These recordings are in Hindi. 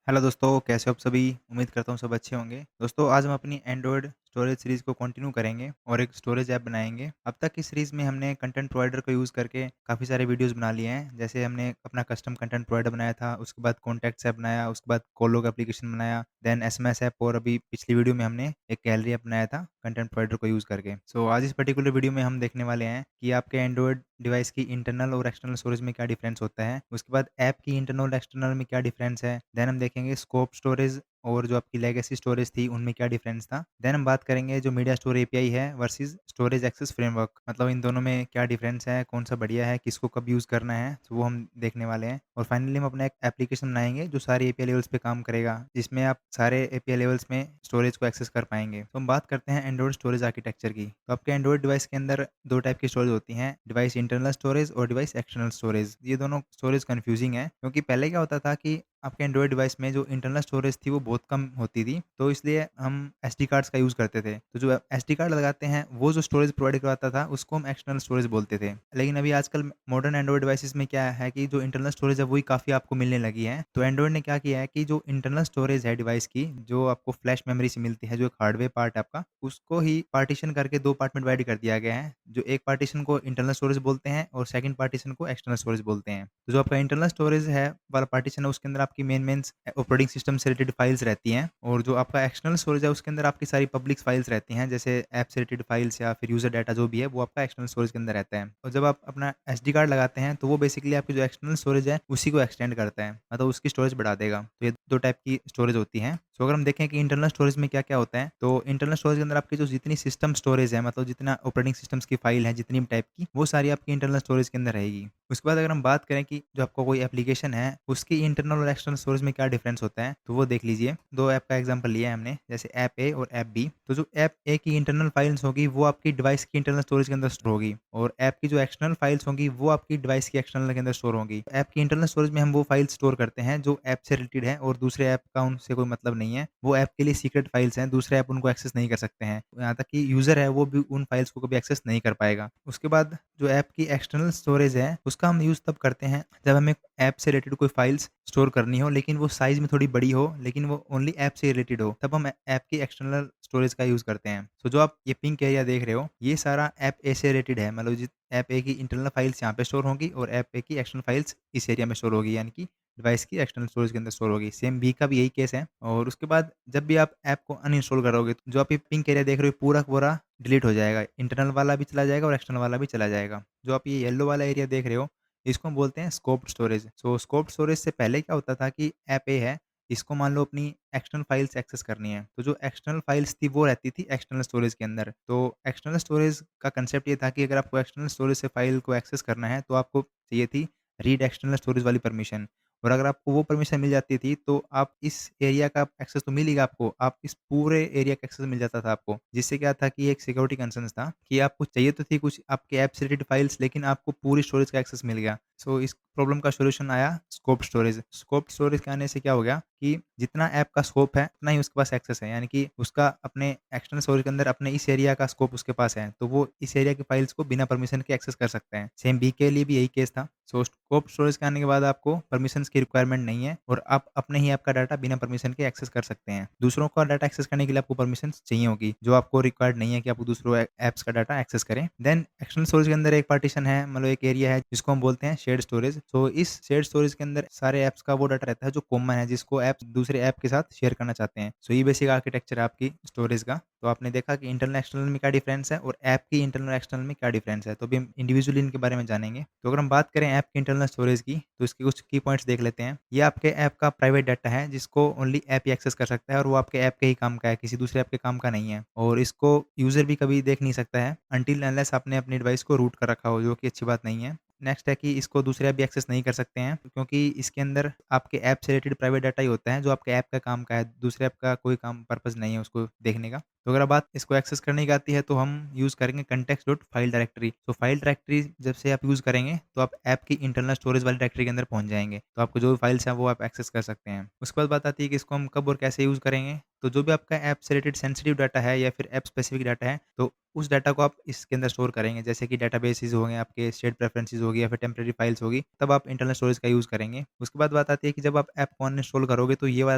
हेलो दोस्तों, कैसे हो आप सभी? उम्मीद करता हूँ सब अच्छे होंगे। दोस्तों आज हम अपनी एंड्रॉयड स्टोरेज सीरीज़ को कंटिन्यू करेंगे और एक स्टोरेज ऐप बनाएँगे। अब तक की सीरीज़ में हमने कंटेंट प्रोवाइडर को यूज़ करके काफ़ी सारे वीडियोज़ बना लिए हैं। जैसे हमने अपना कस्टम कंटेंट प्रोवाइडर बनाया था, उसके बाद कॉन्टैक्ट्स ऐप बनाया, उसके बाद कॉलोग एप्लीकेशन बनाया, देन एसएमएस ऐप और अभी पिछली वीडियो में हमने एक गैलरी ऐप बनाया था कंटेंट प्रोवाइडर को यूज़ करके। सो आज इस पर्टिकुलर वीडियो में हम देखने वाले हैं कि आपके एंड्रॉयड डिवाइस की इंटरनल और एक्सटर्नल स्टोरेज में क्या डिफरेंस होता है। उसके बाद ऐप की इंटरनल और एक्सटर्नल में क्या डिफरेंस है। देन हम देखेंगे स्कोप स्टोरेज और जो आपकी लेगेसी स्टोरेज थी उनमें क्या डिफरेंस था। देन हम बात करेंगे जो मीडिया स्टोर एपीआई है वर्सेस स्टोरेज एक्सेस फ्रेमवर्क, मतलब इन दोनों में क्या डिफरेंस है, कौन-सा बढ़िया है, किसको कब यूज़ करना है, तो वो हम देखने वाले हैं। और फाइनली हम अपना एक एप्लीकेशन बनाएँगे जो सारे एपीआई लेवल्स पे काम करेगा, जिसमें आप सारे एपीआई लेवल्स में स्टोरेज को एक्सेस कर पाएँगे। तो हम बात करते हैं एंड्रॉइड स्टोरेज आर्किटेक्चर की। तो आपके एंड्रॉइड डिवाइस के अंदर 2 टाइप की स्टोरेज होती हैं, डिवाइस इंटरनल स्टोरेज और डिवाइस एक्सटर्नल स्टोरेज। ये दोनों स्टोरेज कन्फ्यूजिंग है, क्योंकि पहले क्या होता था कि आपके एंड्रॉइड डिवाइस में जो इंटरनल स्टोरेज थी वो बहुत कम होती थी, तो इसलिए हम एसडी कार्ड्स का यूज़ करते थे। तो जो एसडी कार्ड लगाते हैं वो जो स्टोरेज प्रोवाइड करवाता था उसको हम एक्सटर्नल स्टोरेज बोलते थे। लेकिन अभी आजकल मॉडर्न एंड्रॉइड डिवाइसेज़ में क्या है कि जो इंटरनल स्टोरेज है वही काफ़ी आपको मिलने लगी है। तो एंड्रॉइड ने क्या किया है कि जो इंटरनल स्टोरेज है डिवाइस की, जो आपको फ्लैश मेमोरी से मिलती है, जो एक हार्डवेयर पार्ट है आपका, उसको ही पार्टीशन करके 2 पार्ट में डिवाइड कर दिया गया है। जो एक पार्टीशन को इंटरनल स्टोरेज बोलते हैं और सेकंड पार्टीशन को एक्सटर्नल स्टोरेज बोलते हैं। तो जो आपका इंटरनल स्टोरेज है वाला पार्टीशन है उसके अंदर आपकी मेन ऑपरेटिंग सिस्टम से रिलेटेड फाइल्स रहती हैं, और जो आपका एक्सटर्नल स्टोरेज है उसके अंदर आपकी सारी पब्लिक फाइल्स रहती हैं, जैसे ऐप से रिलेटेड फाइल्स या फिर यूज़र डाटा जो भी है वो आपका एक्सटर्नल स्टोरेज के अंदर रहता है। और जब आप अपना एसडी कार्ड लगाते हैं तो वो बेसिकली आपकी जो एक्सटर्नल स्टोरेज है उसी को एक्सटेंड करता है, मतलब उसकी स्टोरेज बढ़ा देगा। तो ये 2 टाइप की स्टोरेज होती हैं। सो अगर हम देखें कि इंटरनल स्टोरेज में क्या-क्या होता है, तो इंटरनल स्टोरेज के अंदर आपकी जो जितनी सिस्टम स्टोरेज है, मतलब जितना ऑपरेटिंग सिस्टम्स की फाइल है जितनी भी टाइप की, वो सारी आपकी इंटरनल स्टोरेज के अंदर रहेगी। उसके बाद अगर हम बात करें कि जो आपका कोई एप्लीकेशन है, उसकी इंटरनल और एक्सटर्नल स्टोरेज में क्या डिफरेंस होता है, तो वो देख लीजिए। 2 ऐप का एग्ज़ाम्पल लिया है हमने, जैसे ऐप ए और ऐप बी। तो जो ऐप ए की इंटरनल फाइल्स होगी, वो आपकी डिवाइस की इंटरनल स्टोरेज के अंदर स्टोर होगी, और ऐप की जो एक्सटर्नल फाइल्स होंगी, वो आपकी डिवाइस की एक्सटर्नल के अंदर स्टोर होंगी। ऐप की इंटरनल स्टोरेज में हम वो फाइल्स स्टोर करते हैं, जो ऐप से रिलेटेड है और दूसरे ऐप का उनसे कोई मतलब नहीं है। वो ऐप के लिए सीक्रेट फाइल्स हैं, दूसरे ऐप उनको एक्सेस नहीं कर सकते हैं। यहाँ तक कि यूज़र है, वो भी उन फाइल्स को कभी एक्सेस नहीं कर पाएगा। उसके बाद जो ऐप की एक्सटर्नल स्टोरेज है, उसका हम यूज़ तब करते हैं जब हमें ऐप से रिलेटेड कोई फाइल्स स्टोर करनी हो, लेकिन वो साइज़ में थोड़ी बड़ी हो, लेकिन वो ओनली ऐप से रिलेटेड हो, तब हम ऐप की एक्सटर्नल स्टोरेज का यूज़ करते हैं। सो जो आप ये पिंक एरिया देख रहे हो, ये सारा ऐप ए से रिलेटेड है, मतलब जिस ऐप ए की इंटरनल फाइल्स यहाँ पे स्टोर होंगी और ऐप ए की एक्सटर्नल फाइल्स इस एरिया में स्टोर होगी, यानी कि डिवाइस की एक्सटर्नल स्टोरेज के अंदर स्टोर होगी। सेम बी का भी यही केस है। और उसके बाद जब भी आप ऐप को अनइंस्टॉल करोगे, तो जो आप ये पिंक एरिया देख रहे हो पूरा का पूरा डिलीट हो जाएगा। इंटरनल वाला भी चला जाएगा और एक्सटर्नल वाला भी चला जाएगा। जो आप ये येलो वाला एरिया देख रहे हो, इसको हम बोलते हैं स्कोप्ड स्टोरेज। सो स्कोप्ड स्टोरेज से पहले क्या होता था कि ऐप ए है, इसको मान लो अपनी एक्सटर्नल फाइल्स एक्सेस करनी है, तो जो एक्सटर्नल फाइल्स थी वो रहती थी एक्सटर्नल स्टोरेज के अंदर। तो एक्सटर्नल स्टोरेज का कंसेप्ट ये था कि अगर आपको एक्सटर्नल स्टोरेज से फाइल को एक्सेस करना है, तो आपको चाहिए थी रीड एक्सटर्नल स्टोरेज वाली परमिशन, और अगर आपको वो परमिशन मिल जाती थी, तो आप इस एरिया का एक्सेस तो मिल ही गया आपको, आप इस पूरे एरिया का एक्सेस मिल जाता था आपको। जिससे क्या था कि एक सिक्योरिटी कंसर्न्स था कि आपको चाहिए तो थी कुछ आपके ऐप से रिलेटेड फाइल्स, लेकिन आपको पूरी स्टोरेज का एक्सेस मिल गया। सो इस प्रॉब्लम का सॉल्यूशन आया स्कोप स्टोरेज। स्कोप स्टोरेज के आने से क्या हो गया कि जितना ऐप का स्कोप है, उतना ही उसके पास एक्सेस है। यानी कि उसका अपने एक्सटर्नल स्टोरेज के अंदर अपने इस एरिया का स्कोप उसके पास है, तो वो इस एरिया की फाइल्स को बिना परमिशन के एक्सेस कर सकते हैं। सेम बी के लिए भी यही केस था। सो स्कोप स्टोरेज के आने के बाद आपको परमिशंस की रिक्वायरमेंट नहीं है, और आप अपने ही ऐप का डाटा बिना परमिशन के एक्सेस कर सकते हैं। दूसरों का डाटा एक्सेस करने के लिए आपको परमिशंस चाहिए होगी, जो आपको रिक्वायर्ड नहीं है कि आप दूसरों ऐप्स का डाटा एक्सेस करें। देन एक्सटर्नल स्टोरेज के अंदर एक पार्टीशन है, मतलब एक एरिया है जिसको हम बोलते हैं शेयर्ड स्टोरेज। तो इस शेयर्ड स्टोरेज के अंदर सारे ऐप्स का वो डाटा रहता है जो कॉमन है, जिसको ऐप दूसरे ऐप के साथ शेयर करना चाहते हैं। सो ये बेसिक आर्किटेक्चर है आपकी स्टोरेज का। तो आपने देखा कि इंटरनल एक्सटर्नल में क्या डिफरेंस है और ऐप की इंटरनल एक्सटर्नल में क्या डिफरेंस है। तो अभी हम इंडिविजुअली इनके बारे में जानेंगे। तो अगर हम बात करें ऐप की इंटरनल स्टोरेज की, तो इसके कुछ की पॉइंट्स देख लेते हैं। ये आपके ऐप का प्राइवेट डाटा है, जिसको ओनली ऐप ही एक्सेस कर सकता है, और वो आपके ऐप के ही काम का है, किसी दूसरे ऐप के काम का नहीं है। और इसको यूज़र भी कभी देख नहीं सकता है अनटिल अनलेस आपने अपनी डिवाइस को रूट कर रखा हो, जो कि अच्छी बात नहीं है। नेक्स्ट है कि इसको दूसरे ऐप भी एक्सेस नहीं कर सकते हैं, क्योंकि इसके अंदर आपके ऐप से रिलेटेड प्राइवेट डाटा ही होता है, जो आपके ऐप का काम का है, दूसरे ऐप का कोई काम पर्पज़ नहीं है उसको देखने का। तो अगर बात इसको एक्सेस करने की आती है, तो हम यूज़ करेंगे context डॉट फाइल डायरेक्टरी। तो फाइल डायरेक्टरी जब से आप यूज़ करेंगे, तो आप ऐप की इंटरनल स्टोरेज वाली डायरेक्टरी के अंदर पहुँच जाएँगे। तो आपको जो भी फाइल्स हैं वो आप एक्सेस कर सकते हैं। उसके बाद बात आती है कि इसको हम कब और कैसे यूज़ करेंगे। तो जो भी आपका ऐप से रिलेटेड सेंसिटिव डाटा है या फिर ऐप स्पेसिफिक डाटा है, तो उस डाटा को आप इसके अंदर स्टोर करेंगे, जैसे कि डेटाबेसेस हो गए, आपके शेयर्ड प्रेफ़रेंसेस हो गई या फिर टेम्परेरी फाइल्स होगी, तब आप इंटरनल स्टोरेज का यूज़ करेंगे। उसके बाद बात आती है कि जब आप ऐप को अनइंस्टॉल करोगे तो ये वाला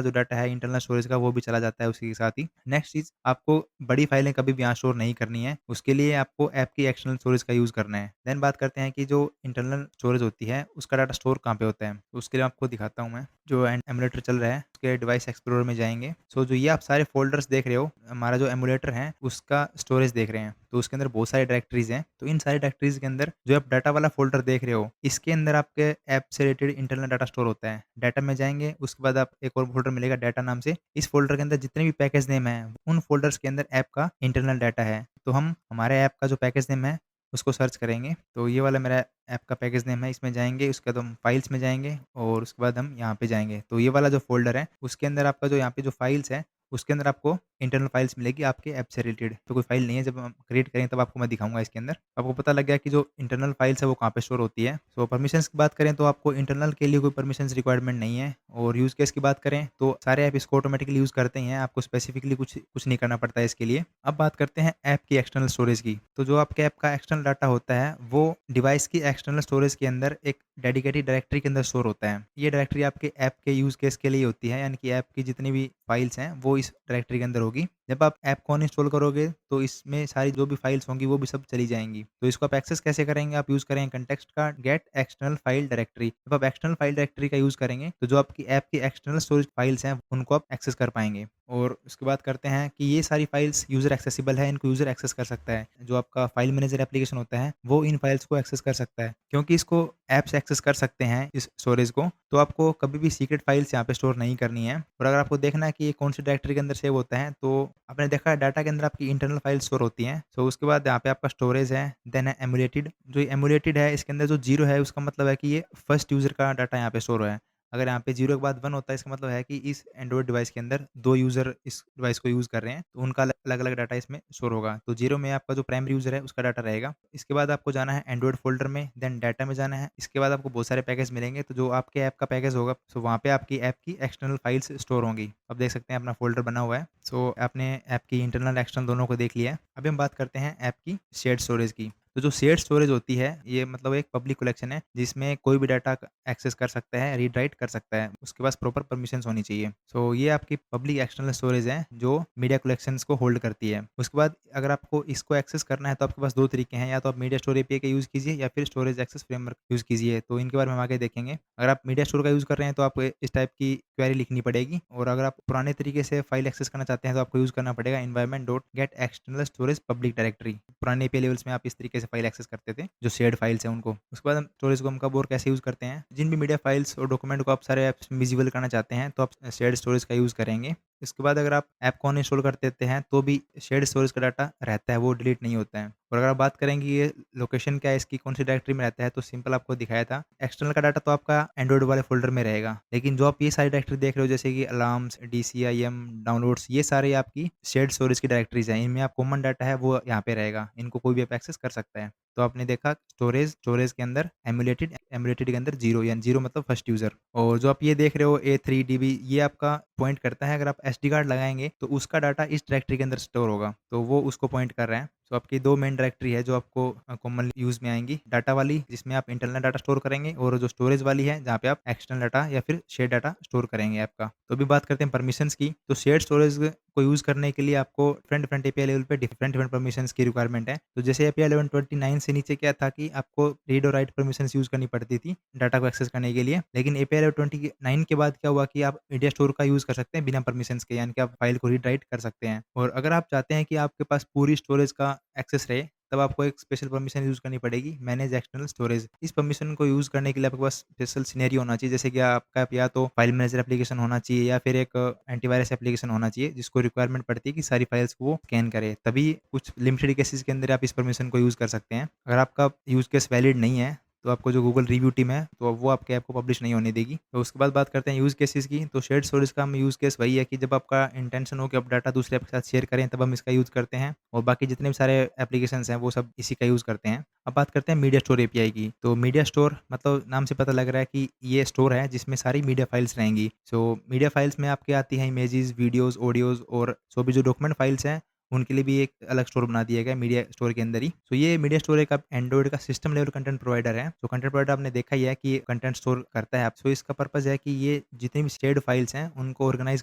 जो डाटा है इंटरनल स्टोरेज का वो भी चला जाता है उसी के साथ ही। नेक्स्ट चीज़, आपको बड़ी फाइलें कभी भी यहाँ स्टोर नहीं करनी है, उसके लिए आपको ऐप की एक्सटर्नल स्टोरेज का यूज़ करना है। देन बात करते हैं कि जो इंटरनल स्टोरेज होती है, उसका डाटा स्टोर कहाँ पे होता है? तो उसके लिए आपको दिखाता हूँ मैं। जो एमुलेटर चल रहा है, उसके डिवाइस एक्सप्लोरर में जाएँगे। सो जो ये आप सारे फ़ोल्डर्स देख रहे हो, हमारा जो एमुलेटर है, उसका स्टोरेज देख रहे हैं। तो उसके अंदर बहुत सारी डायरेक्टरीज़ हैं। तो इन सारी डायरेक्टरीज़ के अंदर जो आप डाटा वाला फ़ोल्डर देख रहे हो, इसके अंदर आपके ऐप से रिलेटेड इंटरनल डाटा स्टोर होता है। डाटा में जाएँगे, उसके बाद आप एक और फ़ोल्डर मिलेगा डाटा नाम से। इस फ़ोल्डर के अंदर जितने भी पैकेज नेम हैं, उन फ़ोल्डर्स के अंदर ऐप का इंटरनल डाटा है। तो हम हमारे ऐप का जो पैकेज नेम है, उसको सर्च करेंगे। तो ये वाला मेरा ऐप का पैकेज नेम है, इसमें जाएँगे, उसके बाद हम फाइल्स में जाएँगे और उसके बाद हम यहाँ पे जाएँगे। तो ये वाला जो फ़ोल्डर है, उसके अंदर आपका जो यहाँ पे जो फाइल्स है, उसके अंदर आपको इंटरनल फाइल्स मिलेगी आपके ऐप से रिलेटेड। तो कोई फाइल नहीं है, जब हम क्रिएट करेंगे तब आपको मैं दिखाऊँगा इसके अंदर। आपको पता लग गया कि जो इंटरनल फाइल्स है वो कहाँ पे स्टोर होती है। सो परमिशंस की बात करें तो आपको इंटरनल के लिए कोई परमिशंस रिक्वायरमेंट नहीं है, और यूज़ केस की बात करें तो सारे ऐप इसको ऑटोमेटिकली यूज़ करते ही हैं, आपको स्पेसिफिकली कुछ कुछ नहीं करना पड़ता है इसके लिए। अब बात करते हैं ऐप की एक्सटर्नल स्टोरेज की। तो जो आपके ऐप का एक्सटर्नल डाटा होता है, वो डिवाइस की एक्सटर्नल स्टोरेज के अंदर एक डेडिकेटेड डायरेक्टरी के अंदर स्टोर होता है। ये डायरेक्टरी आपके ऐप के यूज़ केस के लिए होती है, यानी कि ऐप की जितनी भी फाइल्स हैं, वो इस डायरेक्टरी के अंदर होगी। जब आप ऐप को अनइंस्टॉल करोगे, तो इसमें सारी जो भी फाइल्स होंगी, वो भी सब चली जाएँगी। तो इसको आप एक्सेस कैसे करेंगे? आप यूज़ करेंगे कॉन्टेक्स्ट का गेट एक्सटर्नल फाइल डायरेक्टरी। जब आप एक्सटर्नल फाइल डायरेक्टरी का यूज़ करेंगे, तो जो आपकी ऐप की एक्सटर्नल स्टोरेज फाइल्स हैं, उनको आप एक्सेस कर पाएँगे। और उसके बाद करते हैं कि ये सारी फाइल्स यूज़र एक्सेसिबल है, इनको यूज़र एक्सेस कर सकता है। जो आपका फाइल मैनेजर एप्लीकेशन होता है, वो इन फाइल्स को एक्सेस कर सकता है। क्योंकि इसको ऐप्स एक्सेस कर सकते हैं इस स्टोरेज को, तो आपको कभी भी सीक्रेट फाइल्स यहाँ पे स्टोर नहीं करनी है। और अगर आपको देखना है कि ये कौन-सी डायरेक्टरी के अंदर सेव होता है, तो आपने देखा है डाटा के अंदर आपकी इंटरनल फाइल स्टोर होती हैं। सो उसके बाद यहाँ पे आपका स्टोरेज है, देन है एमुलेटेड। जो ये एमुलेटेड है, इसके अंदर जो 0 है, उसका मतलब है कि ये फर्स्ट यूज़र का डाटा यहाँ पे स्टोर है। अगर यहाँ पे 0 के बाद 1 होता है, इसका मतलब है कि इस एंड्रॉइड डिवाइस के अंदर 2 यूज़र इस डिवाइस को यूज़ कर रहे हैं, तो उनका अलग-अलग डाटा इसमें स्टोर होगा। तो 0 में आपका जो प्राइमरी यूज़र है, उसका डाटा रहेगा। इसके बाद आपको जाना है एंड्रॉइड फ़ोल्डर में, देन डाटा में जाना है। इसके बाद आपको बहुत सारे पैकेज मिलेंगे, तो जो आपके ऐप का पैकेज होगा, सो वहाँ पे आपकी ऐप की एक्सटर्नल फाइल्स स्टोर होंगी। आप देख सकते हैं अपना फ़ोल्डर बना हुआ है। सो आपने ऐप की इंटरनल, एक्सटर्नल दोनों को देख लिया है। अभी हम बात करते हैं ऐप की शेयर्ड स्टोरेज की। तो जो शेयर्ड स्टोरेज होती है, ये मतलब एक पब्लिक कलेक्शन है, जिसमें कोई भी डाटा एक्सेस कर सकता है, रीड राइट कर सकता है। उसके पास प्रॉपर परमिशंस होनी चाहिए। सो ये आपकी पब्लिक एक्सटर्नल स्टोरेज है, जो मीडिया कलेक्शंस को होल्ड करती है। उसके बाद अगर आपको इसको एक्सेस करना है, तो आपके पास 2 तरीके हैं, या तो आप मीडिया स्टोर एपीआई का यूज़ कीजिए या फिर स्टोरेज एक्सेस फ्रेमवर्क यूज़ कीजिए। तो इनके बारे में हम आगे देखेंगे। अगर आप मीडिया स्टोर का यूज़ कर रहे हैं, तो आपको इस टाइप की क्वेरी लिखनी पड़ेगी, और अगर आप पुराने तरीके से फाइल एक्सेस करना चाहते हैं, तो आपको यूज़ करना पड़ेगा environment dot gate external storage public directory. पुराने एपीआई लेवल्स में आप इस तरीके से फाइल एक्सेस करते थे, जो शेयर्ड फाइल्स हैं उनको। उसके बाद हम स्टोरेज को हम कब और कैसे यूज़ करते हैं, जिन भी मीडिया फाइल्स और डॉक्यूमेंट को आप सारे ऐप्स में विजिबल करना चाहते हैं, तो आप शेयर्ड स्टोरेज का यूज़ करेंगे। इसके बाद अगर आप ऐप को अनइंस्टॉल कर देते हैं, तो भी शेयर्ड स्टोरेज का डाटा रहता है, वो डिलीट नहीं होता है। और अगर आप बात करेंगे ये लोकेशन क्या है इसकी, कौन-सी डायरेक्टरी में रहता है, तो सिंपल आपको दिखाया था। एक्सटर्नल का डाटा तो आपका एंड्रॉइड वाले फ़ोल्डर में रहेगा। लेकिन जो आप ये सारी डायरेक्टरी देख रहे हो, जैसे कि अलार्म्स, डीसीआईएम, डाउनलोड्स, ये सारे आपकी शेयर्ड स्टोरेज की डायरेक्टरीज़ हैं। इनमें आप कॉमन डाटा है वो यहाँ पे रहेगा। इनको कोई भी आप एक्सेस कर सकता है। तो आपने देखा स्टोरेज के अंदर एमुलेटेड के अंदर 0, यानी 0 मतलब फर्स्ट यूज़र। और जो आप ये देख रहे हो A3 DB, ये आपका पॉइंट करता है, अगर आप एसडी कार्ड लगाएँगे, तो उसका डाटा इस डायरेक्टरी के अंदर स्टोर होगा। तो वो उसको पॉइंट कर रहा है। तो आपकी 2 मेन डायरेक्टरी है जो आपको कॉमनली यूज़ में आएँगी। डाटा वाली, जिसमें आप इंटरनल डाटा स्टोर करेंगे, और जो स्टोरेज वाली है, जहाँ पे आप एक्सटर्नल डाटा या फिर शेयर्ड डाटा स्टोर करेंगे ऐप का। तो अभी बात करते हैं परमिशंस की। तो शेयर्ड स्टोरेज को यूज़ करने के लिए आपको डिफरेंट एपीआई लेवल पे डिफरेंट परमिशंस की रिक्वायरमेंट है। तो जैसे एपीआई 1129 से नीचे क्या था कि आपको रीड और राइट परमिशंस यूज़ करनी पड़ती थी डाटा को एक्सेस करने के लिए। लेकिन एपीआई 1129 के बाद क्या हुआ कि आप मीडिया स्टोर का यूज़ कर सकते हैं बिना परमिशंस के, यानी कि आप फाइल को रीड राइट कर सकते हैं। और अगर आप चाहते हैं कि आपके पास पूरी स्टोरेज का एक्सेस रहे, तब आपको एक स्पेशल परमिशन यूज़ करनी पड़ेगी, मैनेज एक्सटर्नल स्टोरेज। इस परमिशन को यूज़ करने के लिए आपके पास स्पेशल सिनेरियो होना चाहिए, जैसे कि आपका या तो फाइल मैनेजर एप्लीकेशन होना चाहिए, या फिर एक एंटीवायरस एप्लीकेशन होना चाहिए, जिसको रिक्वायरमेंट पड़ती है कि सारी फाइल्स को वो स्कैन करे। तभी कुछ लिमिटेड केसेस के अंदर आप इस परमिशन को यूज़ कर सकते हैं। अगर आपका यूज़ केस वैलिड नहीं है, तो आपको जो गूगल रिव्यू टीम है, तो वो आपके ऐप को पब्लिश नहीं होने देगी। तो उसके बाद बात करते हैं यूज़ केसेस की। तो शेयर्ड स्टोरेज का हम यूज़ केस वही है कि जब आपका इंटेंशन हो कि आप डाटा दूसरे ऐप के साथ शेयर करें, तब हम इसका यूज़ करते हैं, और बाकी जितने भी सारे एप्लीकेशंस हैं, वो सब इसी का यूज़ करते हैं। अब बात करते हैं मीडिया स्टोर एपीआई की। तो मीडिया स्टोर मतलब नाम से पता लग रहा है कि ये स्टोर है जिसमें सारी मीडिया फाइल्स रहेंगी। सो मीडिया फाइल्स में आपके आती हैं इमेजेस, वीडियोज़, ऑडियोज़, और जो भी जो डॉक्यूमेंट फाइल्स हैं, उनके लिए भी एक अलग स्टोर बना दिया गया है मीडिया स्टोर के अंदर ही। तो ये मीडिया स्टोर एक एंड्रॉइड का सिस्टम लेवल कंटेंट प्रोवाइडर है। तो कंटेंट प्रोवाइडर आपने देखा ही है कि कंटेंट स्टोर करता है आप। तो इसका पर्पज़ है कि ये जितनी भी शेयर्ड फाइल्स हैं, उनको ऑर्गेनाइज़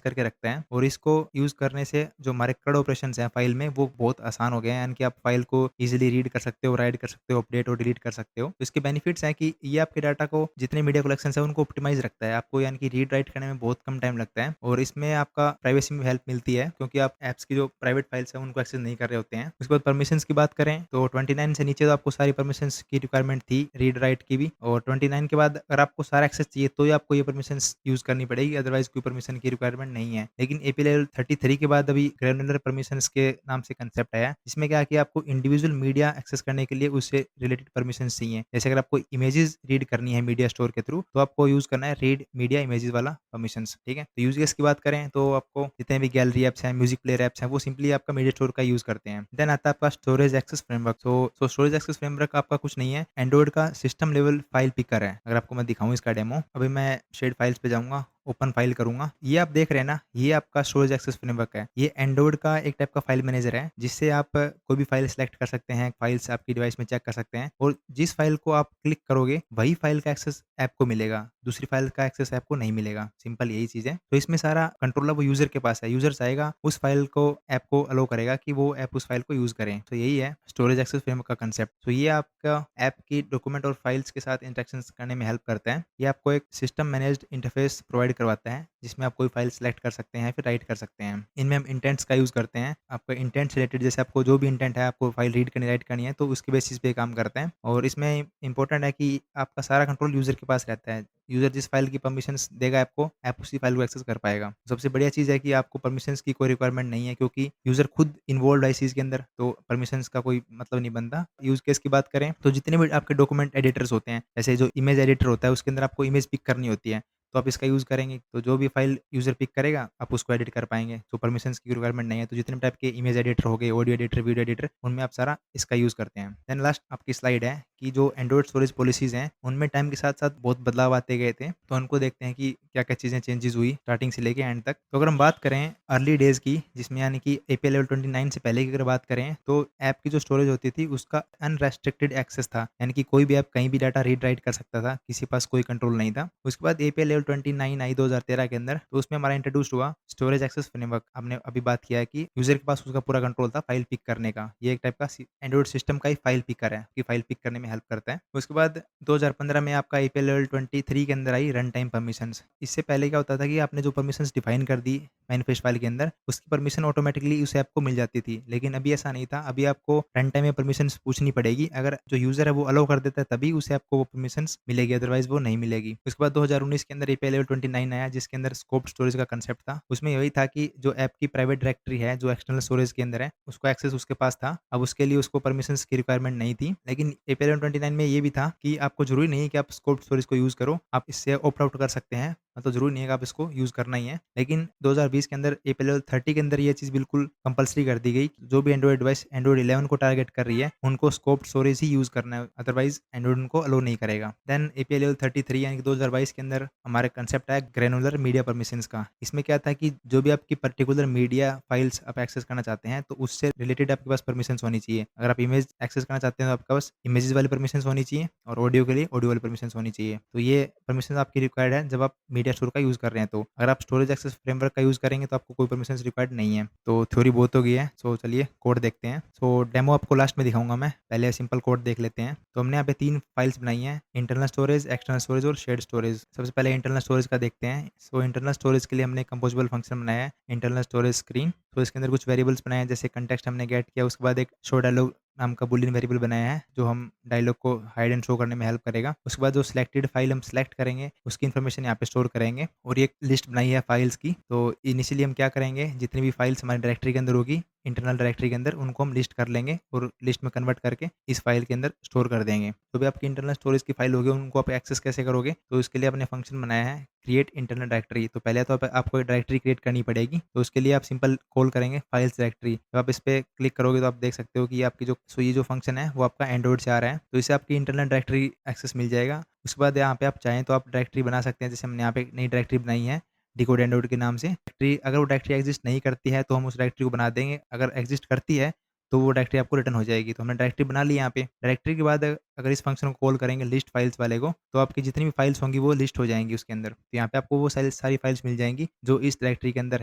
करके रखता है और इसको यूज़ करने से जो हमारे CRUD ऑपरेशंस हैं फाइल में, वो बहुत आसान हो गए हैं। यानी कि आप फाइल को ईज़िली रीड कर सकते हो, राइट कर सकते हो, अपडेट और डिलीट कर सकते हो। तो इसके बेनिफिट्स हैं कि ये आपके डाटा को, जितने मीडिया कलेक्शंस हैं उनको ऑप्टिमाइज़ रखता है। आपको यानी कि रीड राइट करने में बहुत कम टाइम लगता है और इसमें आपका प्राइवेसी में हेल्प मिलती है, क्योंकि आप ऐप्स की जो प्राइवेट फाइल्स हैं उनको एक्सेस नहीं कर रहे होते हैं। उसके बाद परमिशंस की बात करें तो 29 से नीचे तो आपको सारी परमिशंस की रिक्वायरमेंट थी, रीड राइट की भी। और 29 के बाद अगर आपको सारा एक्सेस चाहिए तो ही आपको ये परमिशंस यूज़ करनी पड़ेगी, अदरवाइज़ कोई परमिशन की रिक्वायरमेंट नहीं है। लेकिन एपी लेवल 33 के बाद अभी ग्रैन्युलर परमिशंस के नाम से कंसेप्ट आया है, जिसमें क्या है कि आपको इंडिविजुअल मीडिया एक्सेस करने के लिए उससे रिलेटेड परमिशंस चाहिए। जैसे अगर आपको इमेजेस रीड करनी है मीडिया स्टोर के थ्रू, तो आपको यूज़ करना है रीड मीडिया इमेजेस वाला परमिशंस, ठीक है? तो यूज़ केस की बात करें तो आपको जितने भी गैलरी ऐप्स हैं, म्यूज़िक प्लेयर ऐप्स हैं, वो सिंपली आपका मीडिया स्टोर का यूज़ करते हैं। देन आता है आपका स्टोरेज एक्सेस फ्रेमवर्क। सो स्टोरेज एक्सेस फ्रेमवर्क आपका कुछ नहीं है, एंड्रॉइड का सिस्टम लेवल फाइल पिकर है। अगर आपको मैं दिखाऊँ इसका डेमो, अभी मैं शेड फाइल्स पे जाऊँगा, ओपन फाइल करूँगा। ये आप देख रहे हैं ना, ये आपका स्टोरेज एक्सेस फ्रेमवर्क है। ये एंड्रॉइड का एक टाइप का फाइल मैनेजर है, जिससे आप कोई भी फाइल सेलेक्ट कर सकते हैं, फाइल्स आपकी डिवाइस में चेक कर सकते हैं और जिस फाइल को आप क्लिक करोगे, वही फाइल का एक्सेस ऐप को मिलेगा, दूसरी फाइल का एक्सेस ऐप को नहीं मिलेगा। सिंपल यही चीज़ है। तो इसमें सारा कंट्रोल अब वो यूज़र के पास है। यूज़र चाहेगा उस फाइल को, ऐप को अलाउ करेगा कि वो ऐप उस फाइल को यूज़ करें। तो यही है स्टोरेज एक्सेस फ्रेमवर्क का कांसेप्ट। तो ये आपका ऐप की डॉक्यूमेंट और फाइल्स के साथ इंटरेक्शंस करने में हेल्प करता है। ये आपको एक सिस्टम मैनेज्ड इंटरफेस प्रोवाइड करवाता है, जिसमें आप कोई फाइल सेलेक्ट कर सकते हैं, फिर राइट कर सकते हैं। इनमें हम इंटेंट्स का यूज़ करते हैं। आपका इंटेंट से रिलेटेड, जैसे आपको जो भी इंटेंट है, आपको फाइल रीड करनी, राइट करनी है, तो उसके बेसिस पे काम करते हैं। और इसमें इंपॉर्टेंट है कि आपका सारा कंट्रोल यूज़र के पास रहता है। यूज़र जिस फाइल की परमिशंस देगा ऐप को, ऐप उसी फाइल को एक्सेस कर पाएगा। सबसे बढ़िया चीज़ है कि आपको परमिशंस की कोई रिक्वायरमेंट नहीं है, क्योंकि यूज़र खुद इन्वॉल्वड है इस चीज़ के अंदर, तो परमिशंस का कोई मतलब नहीं बनता। यूज़ केस की बात करें तो जितने भी आपके डॉक्यूमेंट एडिटर्स होते हैं, जैसे जो इमेज एडिटर होता है, उसके अंदर आपको इमेज पिक करनी होती है, तो आप इसका यूज़ करेंगे, तो जो भी फाइल यूज़र पिक करेगा, आप उसको एडिट कर पाएँगे। तो परमिशंस की रिक्वायरमेंट नहीं है। तो जितने टाइप के इमेज एडिटर हो गए, ऑडियो एडिटर, वीडियो एडिटर, उनमें आप सारा इसका यूज़ करते हैं। देन लास्ट आपकी स्लाइड है कि जो एंड्रॉइड स्टोरेज पॉलिसीज़ हैं, उनमें टाइम के साथ-साथ बहुत बदलाव आते गए थे। तो उनको देखते हैं कि क्या-क्या चीज़ें चेंजेज़ हुई स्टार्टिंग से लेके एंड तक। तो अगर हम बात करें अर्ली डेज़ की, जिसमें यानी कि एपीआई लेवल 29 से पहले की अगर बात करें, तो ऐप की जो स्टोरेज होती थी, उसका अनरेस्ट्रिक्टेड एक्सेस था। यानी कि कोई भी ऐप कहीं भी डाटा रीड राइट कर सकता था, किसी के पास कोई कंट्रोल नहीं था। उसके बाद एपीआई लेवल 29 आई 2013 के अंदर, तो उसमें हमारा इंट्रोड्यूस हुआ स्टोरेज एक्सेस फ्रेमवर्क। हमने अभी बात किया है कि यूज़र के पास उसका पूरा कंट्रोल था फाइल पिक करने का। ये एक टाइप का एंड्रॉइड सिस्टम का ही फाइल पिकर है, कि फाइल पिक करने में हेल्प करता है। उसके बाद 2015 में आपका एपीआई लेवल 23 के अंदर आई रन टाइम परमिशंस। इससे पहले क्या होता था कि आपने जो परमिशंस डिफाइन कर दी मैनिफेस्ट फाइल के अंदर, उसकी परमिशन ऑटोमेटिकली उस ऐप को मिल जाती थी। लेकिन अभी ऐसा नहीं था, अभी आपको रन टाइम में परमिशंस पूछनी पड़ेगी। अगर जो यूज़र है वो अलाउ कर देता है, तभी उस ऐप को वो परमिशंस मिलेगी, अदरवाइज़ वो नहीं मिलेगी। उसके बाद 2019 के अंदर एपीआई लेवल 29 आया, जिसके अंदर स्कोप स्टोरेज का कांसेप्ट था। उसमें यही था कि जो ऐप की प्राइवेट डायरेक्टरी है, जो एक्सटर्नल स्टोरेज के अंदर है, उसको एक्सेस उसके पास था। अब उसके लिए उसको परमिशंस की रिक्वायरमेंट नहीं थी। लेकिन एपीआई लेवल 29 में ये भी था कि आपको ज़रूरी नहीं है कि आप स्कोप स्टोरेज को यूज़ करो, आप इससे ऑप्ट आउट कर सकते हैं। मतलब ज़रूरी नहीं है कि आप इसको यूज़ करना ही है। लेकिन 2020 के अंदर एपीआई लेवल 30 के अंदर ये चीज़ बिल्कुल कंपल्सरी कर दी गई। जो भी एंड्रॉइड डिवाइस एंड्रॉइड 11 को टारगेट कर रही है, उनको स्कोप स्टोरेज ही यूज़ करना है, अदरवाइज़ एंड्रॉइड उनको अलाउ नहीं करेगा। देन एपीआई लेवल 33 यानी कि 2022 के अंदर हमारे कांसेप्ट आया ग्रैन्युलर मीडिया परमिशंस का। इसमें क्या था कि जो भी आपकी पर्टिकुलर मीडिया फाइल्स आप एक्सेस करना चाहते हैं, तो उससे रिलेटेड आपके पास परमिशंस होनी चाहिए। अगर आप इमेज एक्सेस करना चाहते हैं, तो आपके पास इमेजेस वाली परमिशंस होनी चाहिए और ऑडियो के लिए ऑडियो वाली परमिशंस होनी चाहिए। तो ये परमिशंस आपकी रिक्वायर्ड है जब आप मीडिया स्टोर का यूज़ कर रहे हैं तो। अगर आप स्टोरेज एक्सेस फ्रेमवर्क का यूज़ करेंगे, तो आपको कोई परमिशंस रिक्वायर्ड नहीं है। तो थ्योरी बहुत हो गई है। सो चलिए कोड देखते हैं। सो डेमो आपको लास्ट में दिखाऊँगा मैं, पहले सिंपल कोड देख लेते हैं। तो हमने यहाँ पे 3 फाइल्स बनाई हैं, इंटरनल स्टोरेज, एक्सटर्नल स्टोरेज और शेयर्ड स्टोरेज। सबसे पहले इंटरनल स्टोरेज का देखते हैं। सो इंटरनल स्टोरेज के लिए हमने कंपोजेबल फंक्शन बनाया है, इंटरनल स्टोरेज स्क्रीन। तो इसके अंदर कुछ वेरिएबल्स बनाए हैं, जैसे कंटेक्स्ट हमने गेट किया, उसके बाद एक शो डायलॉग नाम का बूलियन वेरिएबल बनाया है, जो हम डायलॉग को हाइड एंड शो करने में हेल्प करेगा। उसके बाद जो सिलेक्टेड फाइल हम सेलेक्ट करेंगे, उसकी इन्फॉर्मेशन यहाँ पे स्टोर करेंगे। और ये एक लिस्ट बनाई है फाइल्स की। तो इनिशियली हम क्या करेंगे, जितनी भी फाइल्स हमारी डायरेक्टरी के अंदर होगी, इंटरनल डायरेक्टरी के अंदर, उनको हम लिस्ट कर लेंगे और लिस्ट में कन्वर्ट करके इस फाइल के अंदर स्टोर कर देंगे। तो भी आपकी इंटरनल स्टोरेज की फाइल होगी, उनको आप एक्सेस कैसे करोगे, तो इसके लिए आपने फंक्शन बनाया है क्रिएट इंटरनल डायरेक्टरी। तो पहले तो आपको एक डायरेक्टरी क्रिएट करनी पड़ेगी। तो उसके लिए आप सिंपल कॉल करेंगे फाइल्स डायरेक्टरी। जब आप इस पे क्लिक करोगे, तो आप देख सकते हो कि ये आपकी जो ये जो फंक्शन है, वो आपका एंड्रॉइड से आ रहा है। तो इससे आपकी इंटरनल डायरेक्टरी एक्सेस मिल जाएगा। उसके बाद यहाँ पे आप चाहें तो आप डायरेक्टरी बना सकते हैं। जैसे हमने यहाँ पे एक नई डायरेक्टरी बनाई है, डिकोड एंड्रॉइड के नाम से डायरेक्टरी। अगर वो डायरेक्टरी एग्जिस्ट नहीं करती है तो हम उस डायरेक्टरी को बना देंगे, अगर एग्जिस्ट करती है तो वो डायरेक्टरी आपको रिटर्न हो जाएगी। तो हमने डायरेक्टरी बना ली यहाँ पे। डायरेक्टरी के बाद अगर इस फंक्शन को कॉल करेंगे लिस्ट फाइल्स वाले को, तो आपकी जितनी भी फाइल्स होंगी वो लिस्ट हो जाएँगी उसके अंदर। तो यहाँ पे आपको वो सारी फाइल्स मिल जाएँगी जो इस डायरेक्टरी के अंदर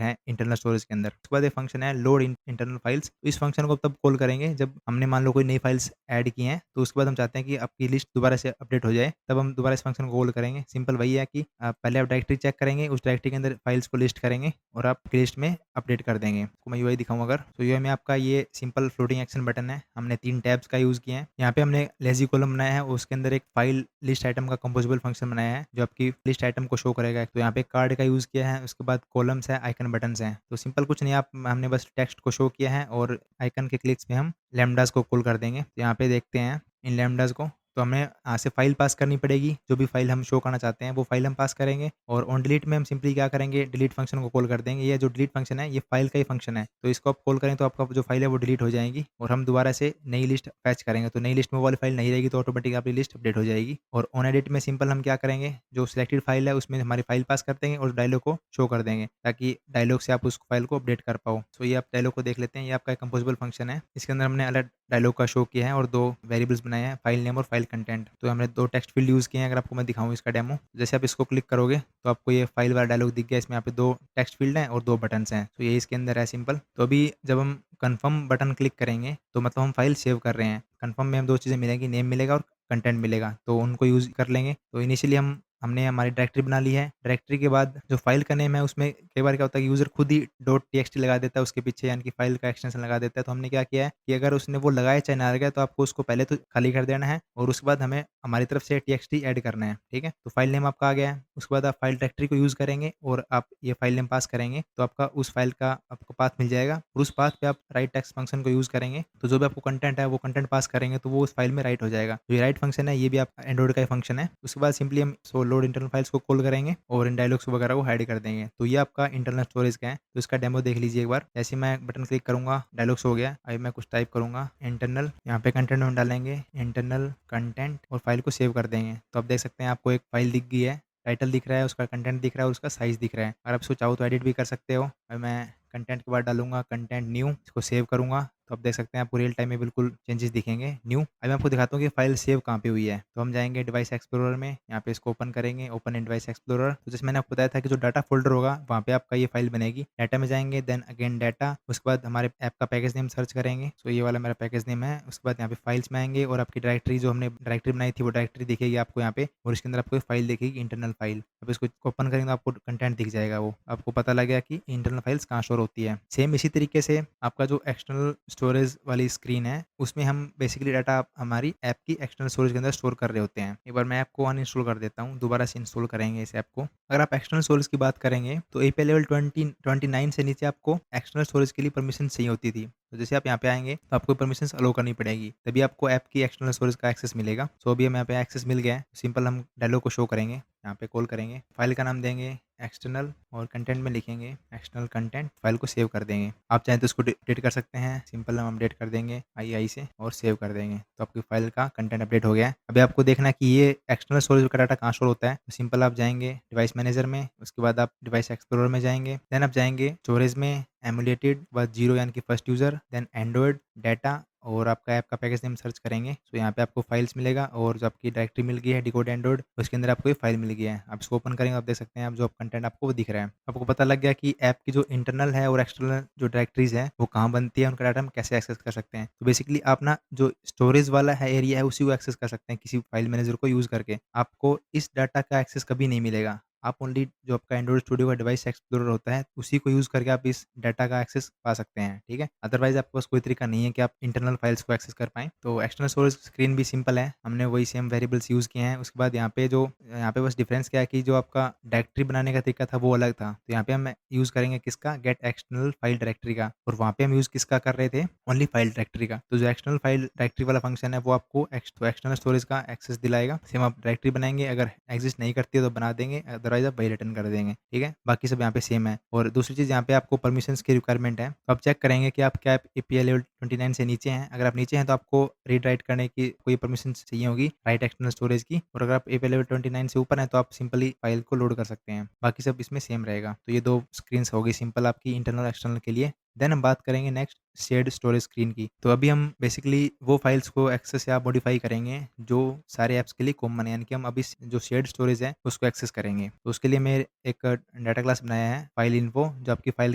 हैं इंटरनल स्टोरेज के अंदर। उसके बाद एक फंक्शन है लोड इंटरनल फाइल्स। तो इस फंक्शन को तब कॉल करेंगे जब हमने मान लो कोई नई फाइल्स ऐड की हैं, तो उसके बाद हम चाहते हैं कि आपकी लिस्ट दोबारा से अपडेट हो जाए, तब हम दोबारा इस फंक्शन को कॉल करेंगे। सिंपल वही है कि पहले आप डायरेक्टरी चेक करेंगे, उस डायरेक्टरी के अंदर फाइल्स को लिस्ट करेंगे और आपकी लिस्ट में अपडेट कर देंगे। आपको मैं यूआई दिखाऊँ अगर, तो यूआई में आपका ये सिंपल फ्लोटिंग एक्शन बटन है। हमने 3 टैब्स का यूज़ किया है। यहाँ पे हमने लेज़ी कॉलम बनाया है, उसके अंदर एक फाइल लिस्ट आइटम का कंपोजिबल फंक्शन बनाया है, जो आपकी लिस्ट आइटम को शो करेगा। तो यहाँ पे कार्ड का यूज़ किया है, उसके बाद कॉलम्स है, आइकन बटन्स हैं। तो सिंपल कुछ नहीं, आप हमने बस टेक्स्ट को शो किया है और आइकन के क्लिक्स पे हम लैम्ब्डास को कॉल कर देंगे। तो यहाँ पे देखते हैं इन लैम्ब्डास को, तो हमें यहाँ से फाइल पास करनी पड़ेगी, जो भी फाइल हम शो करना चाहते हैं वो फाइल हम पास करेंगे। और ऑन डिलीट में हम सिंपली क्या करेंगे, डिलीट फंक्शन को कॉल कर देंगे। ये जो डिलीट फंक्शन है ये फाइल का ही फंक्शन है, तो इसको आप कॉल करें तो आपका जो फाइल है वो डिलीट हो जाएगी और हम दोबारा से नई लिस्ट फैच करेंगे। तो नई लिस्ट में वो वाली फाइल नहीं रहेगी, तो ऑटोमेटिक आपकी लिस्ट अपडेट हो जाएगी। और ऑन एडिट में सिंपल हम क्या करेंगे, जो सिलेक्टेड फाइल है उसमें हमारी फाइल पास कर देंगे और डायलॉग को शो कर देंगे, ताकि डायलॉग से आप उस फाइल को अपडेट कर पाओ। तो ये आप डायलॉग को देख लेते हैं, ये आपका कंपोजिबल फंक्शन है। इसके अंदर हमने अलग डायलॉग का शो किया है और 2 वेरिएबल्स बनाए हैं, फाइल नेम और फाइल कंटेंट। तो हमने 2 टेक्स्ट फील्ड यूज़ किए हैं। अगर आपको मैं दिखाऊँ इसका डेमो, जैसे आप इसको क्लिक करोगे तो आपको ये फाइल वाला डायलॉग दिख गया। इसमें यहाँ पे 2 टेक्स्ट फील्ड हैं और 2 बटन्स हैं। तो ये इसके अंदर है सिंपल। तो अभी जब हम कन्फर्म बटन क्लिक करेंगे तो मतलब हम फाइल सेव कर रहे हैं। कन्फर्म में हम 2 चीज़ें मिलेंगी, नेम मिलेगा और कंटेंट मिलेगा, तो उनको यूज़ कर लेंगे। तो इनिशियली हमने हमारी डायरेक्टरी बना ली है। डायरेक्टरी के बाद जो फाइल का नेम है उसमें कई बार क्या होता है कि यूज़र खुद ही .txt लगा देता है उसके पीछे, यानी कि फाइल का एक्सटेंशन लगा देता है। तो हमने क्या किया है कि अगर उसने वो लगाया चाहे ना लगाया, तो आपको उसको पहले तो खाली कर देना है और उसके बाद हमें हमारी तरफ से txt ऐड करना है, ठीक है? तो फाइल नेम आपका आ गया है। उसके बाद आप फाइल डायरेक्टरी को यूज़ करेंगे और आप ये फाइल नेम पास करेंगे, तो आपका उस फाइल का आपको पाथ मिल जाएगा और उस पाथ पे आप राइट टेक्स्ट फंक्शन को यूज़ करेंगे। तो जो भी आपको कंटेंट है वो कंटेंट पास करेंगे तो वो उस फाइल में राइट हो जाएगा। तो ये राइट फंक्शन है, ये भी आपका एंड्रॉइड का ही फंक्शन है। उसके बाद सिंपली हम सो लोड इंटरनल फाइल्स को कॉल करेंगे और इन डायलॉग्स वगैरह को हाइड कर देंगे। तो ये आपका इंटरनल स्टोरेज का है। तो इसका डेमो देख लीजिए एक बार। जैसे मैं बटन क्लिक करूँगा, डायलॉग्स हो गया। अभी मैं कुछ टाइप करूँगा इंटरनल, यहाँ पे कंटेंट में डालेंगे इंटरनल कंटेंट और फाइल को सेव कर देंगे। तो आप देख सकते हैं आपको एक फाइल दिख गई है, टाइटल दिख रहा है, उसका कंटेंट दिख रहा है और उसका साइज़ दिख रहा है। अगर आप इसको चाहो तो एडिट भी कर सकते हो। अभी मैं कंटेंट के बाद डालूँगा कंटेंट न्यू, इसको सेव करूँगा, तो आप देख सकते हैं आपको रियल टाइम में बिल्कुल चेंजेस दिखेंगे न्यू। अभी मैं आपको दिखाता हूँ कि फाइल सेव कहाँ पे हुई है। तो हम जाएँगे डिवाइस एक्सप्लोरर में, यहाँ पे इसको ओपन करेंगे, ओपन इन डिवाइस एक्सप्लोरर। तो जैसे मैंने आपको बताया था कि जो डाटा फ़ोल्डर होगा वहाँ पे आपका ये फाइल बनेगी। डाटा में जाएँगे, देन अगेन डाटा, उसके बाद हमारे ऐप का पैकेज नेम सर्च करेंगे। सो ये वाला मेरा पैकेज नेम है। उसके बाद यहाँ पे फाइल्स में आएँगे और आपकी डायरेक्टरी जो हमने डायरेक्टरी बनाई थी वो डायरेक्टरी दिखेगी आपको यहाँ पे और इसके अंदर आपको एक फाइल दिखेगी इंटरनल फाइल। अब इसको ओपन करेंगे तो आपको कंटेंट दिख जाएगा, वो आपको पता लग गया कि इंटरनल फाइल्स कहाँ स्टोर होती है। सेम इसी तरीके से आपका जो एक्सटर्नल स्टोरेज वाली स्क्रीन है उसमें हम बेसिकली डाटा हमारी ऐप की एक्सटर्नल स्टोरेज के अंदर स्टोर कर रहे होते हैं। एक बार मैं ऐप को अनइंस्टॉल कर देता हूँ, दोबारा से इंस्टॉल करेंगे इस ऐप को। अगर आप एक्सटर्नल स्टोरेज की बात करेंगे तो एपीआई लेवल 29 से नीचे आपको एक्सटर्नल स्टोरेज के लिए परमिशन चाहिए होती थी। तो जैसे आप यहाँ पे आएँगे तो आपको परमिशंस अलो करनी पड़ेगी, तभी आपको ऐप की एक्सटर्नल स्टोरेज का एक्सेस मिलेगा। सो अभी हमें यहाँ पे एक्सेस मिल गया है। सिंपल हम डायलॉग को शो करेंगे, यहाँ पे कॉल करेंगे, फाइल का नाम देंगे एक्सटर्नल और कंटेंट में लिखेंगे एक्सटर्नल कंटेंट, फाइल को सेव कर देंगे। आप चाहें तो इसको अपडेट कर सकते हैं, सिंपल हम अपडेट कर देंगे आई से और सेव कर देंगे, तो आपकी फाइल का कंटेंट अपडेट हो गया है। अभी आपको देखना है कि ये एक्सटर्नल स्टोरेज का डाटा कहाँ स्टोर होता है। तो सिंपल आप जाएंगे डिवाइस मैनेजर में, उसके बाद आप डिवाइस एक्सप्लोरर में जाएंगे, देन आप जाएंगे स्टोरेज में, एमुलेटेड बाद 0 यानी कि first user, then android data और आपका ऐप का पैकेज नेम सर्च करेंगे। तो यहाँ पे आपको फाइल्स मिलेगा और जो आपकी डायरेक्टरी मिल गई है डिकोड एंड्रॉयड, उसके अंदर आपको ये फाइल मिल गई है। आप इसको ओपन करेंगे, आप देख सकते हैं आप जो कंटेंट आपको वो दिख रहा है। आपको पता लग गया कि ऐप की जो इंटरनल है और एक्सटर्नल जो डायरेक्टरीज है वो कहाँ बनती है, उनका डाटा हम कैसे एक्सेस कर सकते हैं। तो बेसिकली आप ना जो स्टोरेज वाला है एरिया है उसी को एक्सेस कर सकते हैं किसी फाइल मैनेजर को यूज़ करके। आपको इस डाटा का एक्सेस कभी नहीं मिलेगा। आप ओनली जो आपका एंड्रॉइड स्टूडियो का डिवाइस एक्सप्लोरर होता है उसी को यूज़ करके आप इस डाटा का एक्सेस पा सकते हैं, ठीक है? अदरवाइज़ आपके पास कोई तरीका नहीं है कि आप इंटरनल फाइल्स को एक्सेस कर पाएँ। तो एक्सटर्नल स्टोरेज स्क्रीन भी सिंपल है, हमने वही सेम वेरिएबल्स यूज़ किए हैं। उसके बाद यहाँ पे बस डिफरेंस क्या है कि जो आपका डायरेक्टरी बनाने का तरीका था वो अलग था। तो यहाँ पे हम यूज़ करेंगे किसका, गेट एक्सटर्नल फाइल डायरेक्टरी का, और वहाँ पे हम यूज़ किसका कर रहे थे, ओनली फाइल डायरेक्टरी का। तो जो एक्सटर्नल फाइल डायरेक्टरी वाला फंक्शन है वो आपको एक्सटर्नल स्टोरेज का एक्सेस दिलाएगा। सेम आप डायरेक्टरी बनाएँगे, अगर एक्जिस्ट नहीं करती है तो बना देंगे, अदरवाइज़ आप वही रिटर्न कर देंगे, ठीक है? बाकी सब यहाँ पे सेम है और दूसरी चीज़ यहाँ पे आपको परमिशंस की रिक्वायरमेंट है, तो आप चेक करेंगे कि आप क्या एपीआई लेवल 29 से नीचे हैं। अगर आप नीचे हैं तो आपको रीड राइट करने की कोई परमिशंस चाहिए होगी राइट एक्सटर्नल स्टोरेज की और अगर आप एपीआई लेवल 29 से ऊपर हैं तो आप सिंपली फाइल को लोड कर सकते हैं। बाकी सब इसमें सेम रहेगा। तो ये 2 स्क्रीन्स हो गई सिंपल आपकी इंटरनल एक्सटर्नल के लिए। देन हम बात करेंगे नेक्स्ट शेयर्ड स्टोरेज स्क्रीन की। तो अभी हम बेसिकली वो फाइल्स को एक्सेस या मॉडिफाई करेंगे जो सारे ऐप्स के लिए कॉमन है, यानी कि हम अभी जो शेयर्ड स्टोरेज है उसको एक्सेस करेंगे। तो उसके लिए मैं एक डाटा क्लास बनाया है फाइल इन्फो, जो आपकी फाइल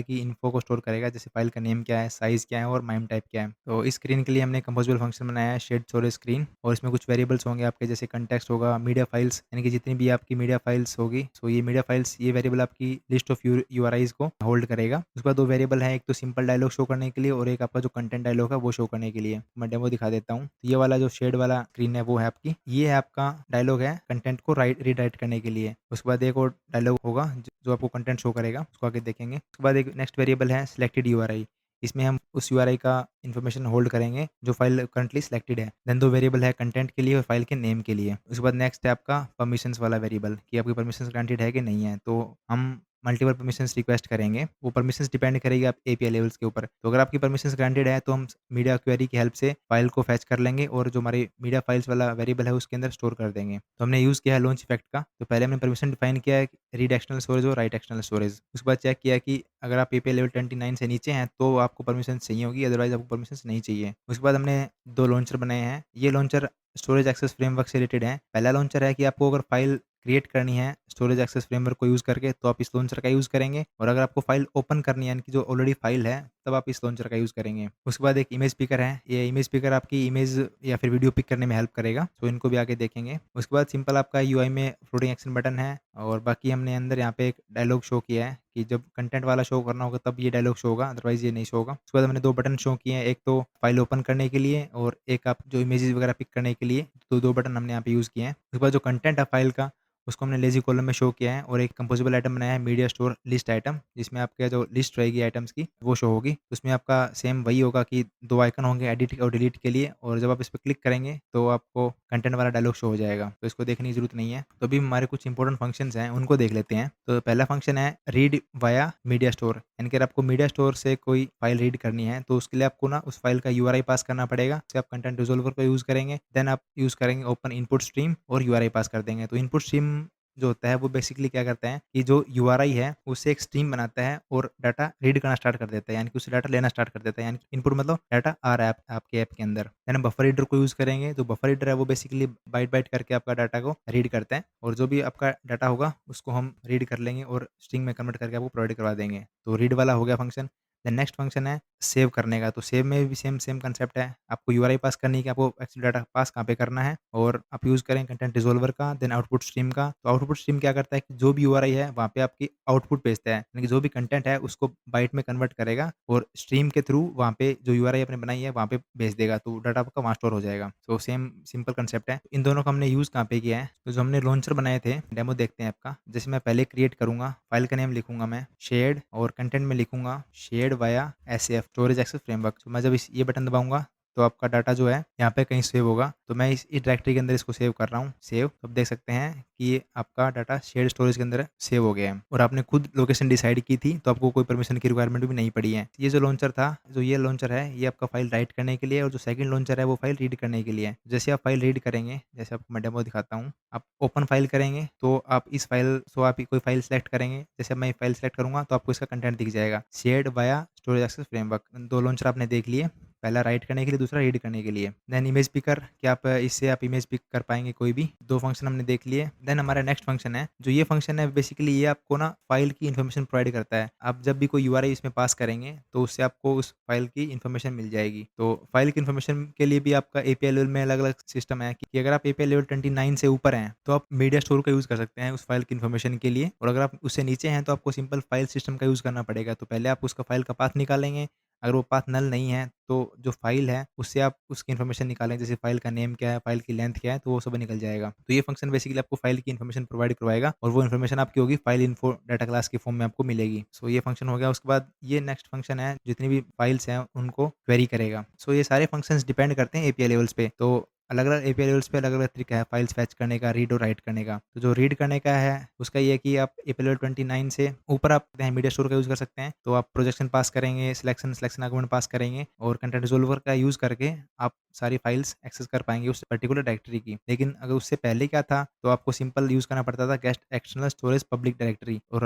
की इन्फो को स्टोर करेगा, जैसे फाइल का नेम क्या है, साइज़ क्या है और माइम टाइप क्या है। तो इस स्क्रीन के लिए हमने कंपोजिबल फंक्शन बनाया है शेयर्ड स्टोरेज स्क्रीन और इसमें कुछ वेरिएबल्स होंगे आपके, जैसे कंटेक्स्ट होगा, मीडिया फाइल्स यानी कि जितनी भी आपकी मीडिया फाइल्स होगी, सो ये मीडिया फाइल्स ये वेरिएबल आपकी लिस्ट ऑफ यूआरआईज़ को होल्ड करेगा। उसके बाद 2 वेरिएबल हैं, एक तो सिंपल डायलॉग शो करने के लिए और एक आपका जो कंटेंट डायलॉग है वो शो करने के लिए। मैं डेमो दिखा देता हूँ। तो ये वाला जो शेड वाला स्क्रीन है वो है आपकी, ये है आपका डायलॉग है कंटेंट को रीडायरेक्ट करने के लिए। उसके बाद एक और डायलॉग होगा जो आपको कंटेंट शो करेगा, उसको आगे देखेंगे। उसके बाद एक नेक्स्ट वेरिएबल है सिलेक्टेड यूआरआई, इसमें हम उस यूआरआई का इन्फॉर्मेशन होल्ड करेंगे जो फाइल करंटली सिलेक्टेड है। देन 2 वेरिएबल है कंटेंट के लिए और फाइल के नेम के लिए। उसके बाद नेक्स्ट है आपका परमिशंस वाला वेरिएबल कि आपकी परमिशंस ग्रांटेड है कि नहीं है। तो हम मल्टीपल परमिशंस रिक्वेस्ट करेंगे, वो परमिशंस डिपेंड करेगी आप एपीआई लेवल्स के ऊपर। तो अगर आपकी परमिशंस ग्रांटेड है तो हम मीडिया क्वेरी की हेल्प से फाइल को फेच कर लेंगे और जो हमारी मीडिया फाइल्स वाला वेरिएबल है उसके अंदर स्टोर कर देंगे। तो हमने यूज़ किया है लॉन्च इफेक्ट का। तो पहले हमने परमिशन डिफाइन किया है रीड एक्सटर्नल स्टोरेज और राइट एक्सटर्नल स्टोरेज। उसके बाद चेक किया कि अगर आप एपीआई लेवल 29 से नीचे हैं तो आपको परमिशन चाहिए होगी, अदरवाइज आपको परमिशन नहीं चाहिए। उसके बाद हमने 2 लॉन्चर बनाए हैं। ये लॉन्चर स्टोरेज एक्सेस फ्रेमवर्क से रिलेटेड है। पहला लॉन्चर है कि आपको अगर फाइल क्रिएट करनी है स्टोरेज एक्सेस फ्रेमवर्क को यूज़ करके तो आप इस लॉन्चर का यूज़ करेंगे और अगर आपको फाइल ओपन करनी है यानी कि जो ऑलरेडी फाइल है तब आप इस लॉन्चर का यूज़ करेंगे। उसके बाद एक इमेज पिकर है, ये इमेज पिकर आपकी इमेज या फिर वीडियो पिक करने में हेल्प करेगा, तो इनको भी आगे देखेंगे। उसके बाद सिंपल आपका यूआई में फ्लोटिंग एक्शन बटन है और बाकी हमने अंदर यहाँ पे एक डायलॉग शो किया है कि जब कंटेंट वाला शो करना होगा तब ये डायलॉग शो होगा, अदरवाइज ये नहीं शो होगा। उसके बाद हमने 2 बटन शो किए हैं, एक तो फाइल ओपन करने के लिए और एक आप जो इमेजेस वगैरह पिक करने के लिए, तो 2 बटन हमने यहाँ पे यूज़ किए हैं। उसके बाद जो कंटेंट है फाइल का उसको हमने लेज़ी कॉलम में शो किया है और एक कंपोजिबल आइटम बनाया है मीडिया स्टोर लिस्ट आइटम, जिसमें आपका जो लिस्ट रहेगी आइटम्स की वो शो होगी। उसमें आपका सेम वही होगा कि 2 आइकन होंगे एडिट और डिलीट के लिए और जब आप इस पे क्लिक करेंगे तो आपको कंटेंट वाला डायलॉग शो हो जाएगा। तो इसको देखने की ज़रूरत नहीं है। तो अभी हमारे कुछ इंपॉर्टेंट फंक्शंस हैं उनको देख लेते हैं। तो पहला फंक्शन है रीड वाया मीडिया स्टोर, यानी कि अगर आपको मीडिया स्टोर से कोई फाइल रीड करनी है तो उसके लिए आपको ना उस फाइल का यूआरआई पास करना पड़ेगा। उससे आप कंटेंट रिज़ॉल्वर को यूज़ करेंगे, देन आप यूज़ करेंगे ओपन इनपुट स्ट्रीम और यूआरआई पास कर देंगे। तो इनपुट स्ट्रीम जो होता है वो बेसिकली क्या करता है कि जो यूआरआई है उससे एक स्ट्रीम बनाता है और डाटा रीड करना स्टार्ट कर देता है, यानी कि उससे डाटा लेना स्टार्ट कर देता है, यानी कि इनपुट मतलब डाटा आ रहा है आपके ऐप के अंदर। यानी बफर रीडर को यूज़ करेंगे, तो बफर रीडर है वो बेसिकली बाइट बाइट करके आपका डाटा को रीड करता है और जो भी आपका डाटा होगा उसको हम रीड कर लेंगे और स्ट्रिंग में कन्वर्ट करके आपको प्रोवाइड करवा देंगे। तो रीड वाला हो गया फंक्शन। देन नेक्स्ट फंक्शन है सेव करने का। तो सेव में भी सेम सेम कंसेप्ट है, आपको यूआरआई पास करनी है कि आपको एक्चुअल डाटा पास कहाँ पे करना है और आप यूज़ करें कंटेंट रिज़ॉल्वर का, देन आउटपुट स्ट्रीम का। तो आउटपुट स्ट्रीम क्या करता है कि जो भी यूआरआई है वहाँ पे आपकी आउटपुट भेजता है, यानी कि जो भी कंटेंट है उसको बाइट में कन्वर्ट करेगा और स्ट्रीम के थ्रू वहाँ पे जो यूआरआई आपने बनाई है वहाँ पे भेज देगा, तो डाटा आपका वहाँ स्टोर हो जाएगा। तो सेम सिंपल कंसेप्ट है। इन दोनों का हमने यूज़ कहाँ पे किया है, तो जो हमने लॉन्चर बनाए थे डेमो देखते हैं आपका। जैसे मैं पहले क्रिएट करूँगा, फाइल का नेम लिखूँगा मैं शेयर्ड और कंटेंट में लिखूँगा shared via SAF storage access framework. तो मैं जब ये बटन दबाऊँगा तो आपका डाटा जो है यहाँ पे कहीं सेव होगा। तो मैं इस डायरेक्टरी के अंदर इसको सेव कर रहा हूँ, सेव। तो आप देख सकते हैं कि ये आपका डाटा शेयर्ड स्टोरेज के अंदर सेव हो गया है और आपने खुद लोकेशन डिसाइड की थी, तो आपको कोई परमिशन की रिक्वायरमेंट भी नहीं पड़ी है। ये जो लॉन्चर था, जो ये लॉन्चर है, ये आपका फाइल राइट करने के लिए और जो सेकंड लॉन्चर है वो फाइल रीड करने के लिए है। जैसे आप फाइल रीड करेंगे, जैसे आपको मैं डेमो दिखाता हूँ, आप ओपन फाइल करेंगे तो आप इस फाइल सो आप कोई फाइल सेलेक्ट करेंगे, जैसे मैं फाइल सेलेक्ट करूँगा तो आपको इसका कंटेंट दिख जाएगा shared via storage access framework. 2 launcher आपने देख लिए, पहला राइट करने के लिए, दूसरा रीड करने के लिए। देन इमेज पिकर कि आप इससे आप इमेज पिक कर पाएँगे कोई भी। 2 फंक्शन हमने देख लिए। देन हमारा नेक्स्ट फंक्शन है, जो ये फंक्शन है बेसिकली ये आपको ना फाइल की इन्फॉर्मेशन प्रोवाइड करता है। आप जब भी कोई यूआरआई इसमें पास करेंगे तो उससे आपको उस फाइल की इन्फॉर्मेशन मिल जाएगी। तो फाइल की इन्फॉर्मेशन के लिए भी आपका एपीआई लेवल में अलग-अलग सिस्टम है कि अगर आप एपीआई लेवल 29 से ऊपर हैं तो आप मीडिया स्टोर का यूज़ कर सकते हैं उस फाइल की इन्फॉर्मेशन के लिए और अगर आप उससे नीचे हैं तो आपको सिंपल फाइल सिस्टम का यूज़ करना पड़ेगा। तो पहले आप उसका फाइल का पाथ निकालेंगे, अगर वो पाथ नल नहीं है तो जो फ़ाइल है उससे आप उसकी इन्फॉर्मेशन निकालें, जैसे फ़ाइल का नेम क्या है, फ़ाइल की लेंथ क्या है, तो वो सब निकल जाएगा। तो ये फंक्शन बेसिकली आपको फ़ाइल की इन्फॉर्मेशन प्रोवाइड करवाएगा और वो इन्फॉर्मेशन आपकी होगी फ़ाइल इन्फो डाटा क्लास के फॉर्म में आपको मिलेगी। सो ये फंक्शन हो गया। उसके बाद ये नेक्स्ट फंक्शन है, जितनी भी फ़ाइल्स हैं उनको क्वेरी करेगा। सो ये सारे फंक्शंस डिपेंड करते हैं एपीआई लेवल्स पे। तो अलग-अलग एपीआई लेवल्स पे अलग-अलग तरीका है फाइल्स फेच करने का, रीड और राइट करने का। तो जो रीड करने का है, उसका ये है कि आप एपीआई लेवल 29 से ऊपर आप मीडिया स्टोर का यूज़ कर सकते हैं। तो आप प्रोजेक्शन पास करेंगे, सिलेक्शन आर्गुमेंट पास करेंगे और कंटेंट रिज़ॉल्वर का यूज़ करके आप सारी फाइल्स एक्सेस कर पाएँगे उस पर्टिकुलर डायरेक्टरी की। लेकिन अगर उससे पहले क्या था, तो आपको सिंपल यूज़ करना पड़ता था gate external storage public directory और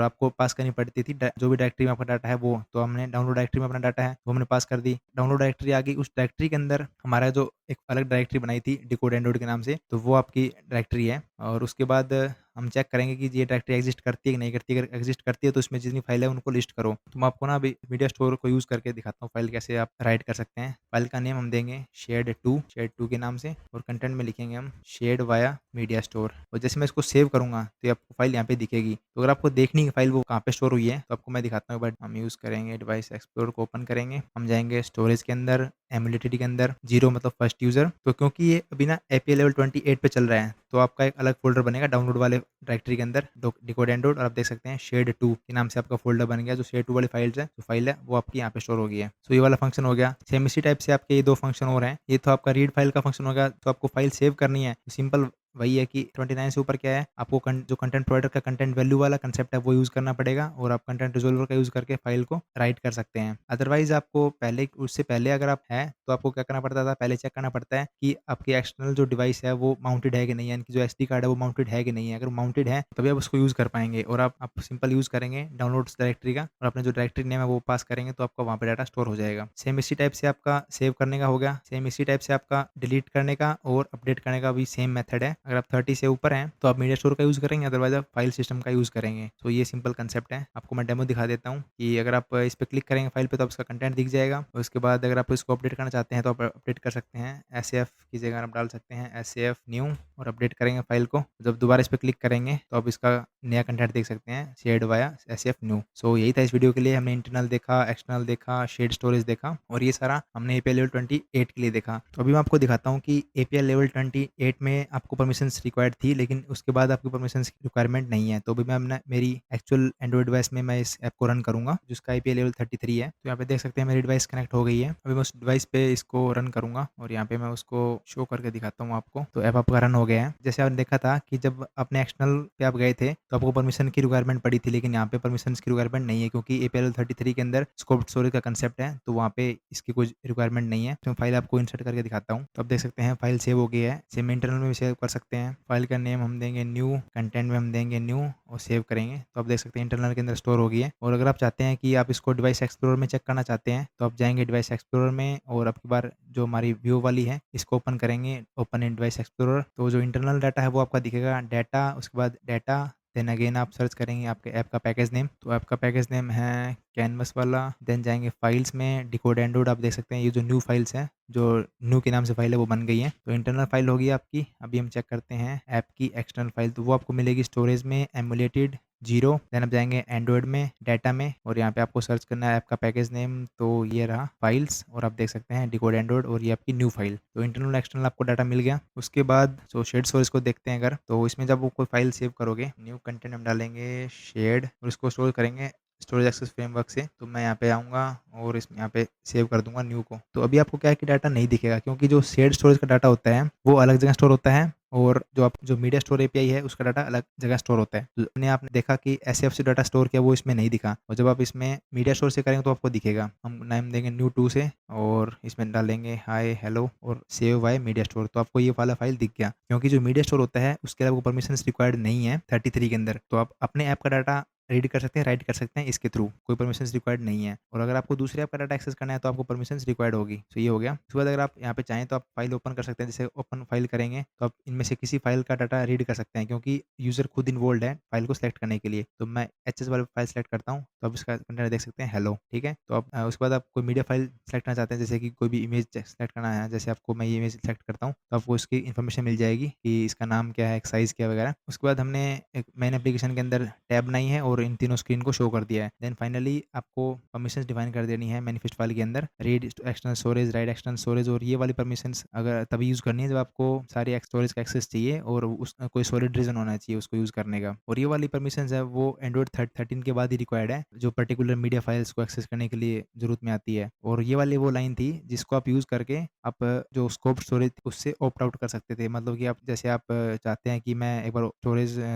आपको पास करनी पड़ती थी जो भी डायरेक्टरी में आपका डाटा है वो। तो हमने डाउनलोड डायरेक्टरी में अपना डाटा है, वो हमने पास कर दी। डाउनलोड डायरेक्टरी आ गई, उस डायरेक्टरी के अंदर हमारा जो एक अलग डायरेक्टरी बनाई थी डिकोड एंड्रॉइड के नाम से, तो वो आपकी डायरेक्टरी है और उसके बाद हम चेक करेंगे कि ये डायरेक्टरी एग्ज़िस्ट करती है कि नहीं करती है। अगर एग्ज़िस्ट करती है तो उसमें जितनी फाइल है उनको लिस्ट करो। तो मैं आपको ना अभी मीडिया स्टोर को यूज़ करके दिखाता हूँ फाइल कैसे आप राइट कर सकते हैं। फाइल का नेम हम देंगे शेड 2 के नाम से और कंटेंट में लिखेंगे हम शेड वाया मीडिया स्टोर और जैसे मैं इसको सेव करूँगा तो ये आपको फाइल यहाँ पे दिखेगी। तो अगर आपको देखनी है फाइल वो कहाँ पे स्टोर हुई है तो आपको मैं दिखाता हूँ। बट हम यूज़ करेंगे डिवाइस एक्सप्लोरर को ओपन करेंगे। हम जाएँगे स्टोरेज के अंदर, एमुलेटेड के अंदर, 0 मतलब फर्स्ट यूज़र। तो क्योंकि ये अभी ना एपीआई लेवल 28 पे चल रहा है, तो आपका एक अलग फ़ोल्डर बनेगा डाउनलोड वाले डायरेक्टरी के अंदर डिकोड एंड्रॉइड और आप देख सकते हैं शेड 2 के नाम से आपका फ़ोल्डर बन गया। जो शेड 2 वाली फाइल है वो आपकी यहाँ पे स्टोर हो गई है। तो ये वाला फंक्शन हो गया। सेम इसी टाइप से आपके ये 2 फंक्शन और हैं। ये तो आपका रीड फाइल का फंक्शन हो गया, तो आपको फाइल सेव करनी है, तो सिंपल वही है कि 29 से ऊपर क्या है, आपको जो कंटेंट प्रोवाइडर का कंटेंट वैल्यू वाला कंसेप्ट है वो यूज़ करना पड़ेगा और आप कंटेंट रिज़ॉल्वर का यूज़ करके फाइल को राइट कर सकते हैं। अदरवाइज़ आपको पहले उससे पहले अगर आप हैं, तो आपको क्या करना पड़ता था, पहले चेक करना पड़ता है कि आपकी एक्सटर्नल जो डिवाइस है वो माउंटेड है कि नहीं है, यानी कि जो एसडी कार्ड है वो माउंटेड है कि नहीं है। अगर माउंटेड है तभी आप उसको यूज़ कर पाएँगे और आप सिंपल यूज़ करेंगे डाउनलोड्स डायरेक्टरी का और अपने जो डायरेक्टरी नेम है वो पास करेंगे तो आपका वहाँ पे डाटा स्टोर हो जाएगा। सेम इसी टाइप से आपका सेव करने का हो गया, सेम इसी टाइप से आपका डिलीट करने का और अपडेट करने का भी सेम मेथड है। अगर आप 30 से ऊपर हैं तो आप मीडिया स्टोर का यूज़ करेंगे, अदरवाइज़ आप फाइल सिस्टम का यूज़ करेंगे। तो ये सिंपल कंसेप्ट है। आपको मैं डेमो दिखा देता हूँ कि अगर आप इस पे क्लिक करेंगे फाइल पे तो आपका कंटेंट दिख जाएगा और उसके बाद अगर आप इसको अपडेट करना चाहते हैं तो आप अपडेट कर सकते हैं। एसएफ की जगह आप डाल सकते हैं एसएफ न्यू और अपडेट करेंगे फाइल को। जब दोबारा इस पे क्लिक करेंगे तो आप इसका नया कंटेंट देख सकते हैं शेयर्ड वाया एसएफ न्यू। सो यही था इस वीडियो के लिए। हमने इंटरनल देखा, एक्सटर्नल देखा, शेयर्ड स्टोरेज देखा और ये सारा हमने एपीआई लेवल 28 के लिए देखा। तो अभी मैं आपको दिखाता हूँ कि एपीआई लेवल 28 में आपको परमिशंस रिक्वायर्ड थी, लेकिन उसके बाद आपकी परमिशंस की रिक्वायरमेंट नहीं है। तो अभी मैं अपना मेरी एक्चुअल एंड्रॉइड डिवाइस में मैं इस ऐप को रन करूँगा जिसका एपीआई लेवल 33 है। तो यहाँ पे देख सकते हैं मेरी डिवाइस कनेक्ट हो गई है। अभी मैं उस डिवाइस पे इसको रन करूँगा और यहाँ पे मैं उसको शो करके दिखाता हूँ आपको। तो ऐप आपका रन हो गया है। जैसे आपने देखा था कि जब अपने एक्सटर्नल पे आप गए थे तो आपको परमिशन की रिक्वायरमेंट पड़ी थी, लेकिन यहाँ पे परमिशंस की रिक्वायरमेंट नहीं है क्योंकि एपीआई लेवल 33 के अंदर स्कोप स्टोरेज का कंसेप्ट है, तो वहाँ पे इसकी कोई रिक्वायरमेंट नहीं है। तो मैं फाइल आपको इंसर्ट करके दिखाता हूँ। तो आप देख सकते हैं फाइल सेव हो गई है। सेम इंटरनल में भी सेव कर सकते हैं। फाइल का नेम हम देंगे न्यू, कंटेंट में हम देंगे न्यू और सेव करेंगे। तो आप देख सकते हैं इंटरनल के अंदर स्टोर हो गई है। और अगर आप चाहते हैं कि आप इसको डिवाइस एक्सप्लोरर में चेक करना चाहते हैं तो आप जाएंगे डिवाइस एक्सप्लोरर में और अब की बार जो हमारी व्यू वाली है इसको ओपन करेंगे, ओपन इन डिवाइस एक्सप्लोरर। तो जो इंटरनल डाटा है वो आपका दिखेगा, डाटा, उसके बाद डाटा, देन अगेन आप सर्च करेंगे आपके ऐप का पैकेज नेम। तो ऐप का पैकेज नेम है कैनवस वाला। देन जाएंगे फाइल्स में, डिकोड एंड्रॉइड। आप देख सकते हैं ये जो न्यू फाइल्स हैं, जो न्यू के नाम से फाइल है वो बन गई है। तो इंटरनल फाइल होगी आपकी। अभी हम चेक करते हैं ऐप की एक्सटर्नल फाइल, तो वो आपको मिलेगी स्टोरेज में एमुलेटेड 0। देन आप जाएंगे एंड्रॉइड में, डाटा में और यहाँ पे आपको सर्च करना है ऐप का पैकेज नेम। तो ये रहा फाइल्स और आप देख सकते हैं डिकोड एंड्रॉइड और ये आपकी न्यू फाइल। तो इंटरनल एक्सटर्नल आपको डाटा मिल गया। उसके बाद जो शेड स्टोरेज को देखते हैं अगर, तो इसमें जब वो कोई फाइल सेव करोगे, न्यू कंटेंट हम डालेंगे शेड और इसको स्टोर करेंगे स्टोरेज एक्सेस फ्रेमवर्क से। तो मैं यहाँ पे आऊँगा और इसमें यहाँ पे सेव कर दूंगा न्यू को। तो अभी आपको क्या है कि डाटा नहीं दिखेगा क्योंकि जो शेयर्ड स्टोरेज का डाटा होता है वो अलग जगह स्टोर होता है और जो मीडिया स्टोर एपीआई है उसका डाटा अलग जगह स्टोर होता है। तो आपने देखा कि एसएफ से डाटा स्टोर किया वो इसमें नहीं दिखा और जब आप इसमें मीडिया स्टोर से करेंगे तो आपको दिखेगा। हम नाम देंगे न्यू 2 से और इसमें डालेंगे हाय हेलो और सेव बाय मीडिया स्टोर। तो आपको ये वाला फाइल दिख गया क्योंकि जो मीडिया स्टोर होता है उसके अलावा परमिशन रिक्वायर्ड नहीं है 33 के अंदर। तो आप अपने ऐप का डाटा रीड कर सकते हैं, राइट कर सकते हैं इसके थ्रू, कोई परमिशंस रिक्वायर्ड नहीं है। और अगर आपको दूसरे ऐप का डाटा एक्सेस करना है तो आपको परमिशंस रिक्वायर्ड होगी। तो ये हो गया। उसके बाद अगर आप यहाँ पे चाहें तो आप फाइल ओपन कर सकते हैं। जैसे ओपन फाइल करेंगे तो आप इनमें से किसी फाइल का डाटा रीड कर सकते हैं क्योंकि यूजर खुद इन्वॉल्व है फाइल को सिलेक्ट करने के लिए। तो मैं एचएस वाली फाइल सेलेक्ट करता हूँ तो आप इसका कंटेंट देख सकते हैं हेलो, ठीक है। तो आप उसके बाद आप कोई मीडिया फाइल सेलेक्ट करना चाहते हैं, जैसे कि कोई भी इमेज सेलेक्ट करना है, जैसे आपको मैं ये इमेज सेलेक्ट करता हूँ तो आपको इसकी इन्फॉर्मेशन मिल जाएगी कि इसका नाम क्या है, साइज़ क्या है वगैरह। उसके बाद हमने एक मेन एप्लीकेशन के अंदर टैब बनाई है और और इन तीनों स्क्रीन को शो कर दिया है। देन फाइनली आपको परमिशंस डिफाइन कर देनी है मैनिफेस्ट फाइल के अंदर, read external storage, right external storage, और ये वाली परमिशंस अगर तभी यूज़ करनी है जब आपको सारी स्टोरेज का एक्सेस चाहिए और उस कोई सॉलिड रीज़न होना चाहिए उसको यूज़ करने का। और ये वाली परमिशंस है वो एंड्रॉइड 13 के बाद ही रिक्वायर्ड है, जो पर्टिकुलर मीडिया फाइल्स को एक्सेस करने के लिए ज़रूरत में आती है। और ये वाली वो लाइन थी जिसको आप यूज़ करके आप जो स्कोप स्टोरेज उससे ऑप्ट आउट कर सकते थे। मतलब कि आप जैसे आप चाहते हैं कि मैं एक बार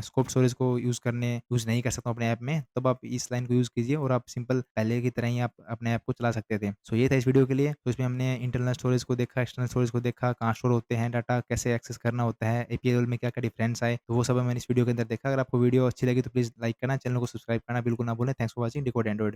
स्कोप स्टोरेज को यूज़ नहीं कर सकता हूँ अपने ऐप में, तब आप इस लाइन को यूज़ कीजिए और आप सिंपल पहले की तरह ही आप अपने ऐप को चला सकते थे। सो ये था इस वीडियो के लिए। तो इसमें हमने इंटरनल स्टोरेज को देखा, एक्सटर्नल स्टोरेज को देखा, कहाँ स्टोर होते हैं डाटा, कैसे एक्सेस करना होता है, एपीआई लेवल में क्या-क्या डिफरेंस आए, तो वो सब मैंने इस वीडियो के अंदर देखा। अगर आपको वीडियो अच्छी लगी तो प्लीज़ लाइक करना, चैनल को सब्सक्राइब करना बिल्कुल ना भूलें। Thanks for watching decode Android.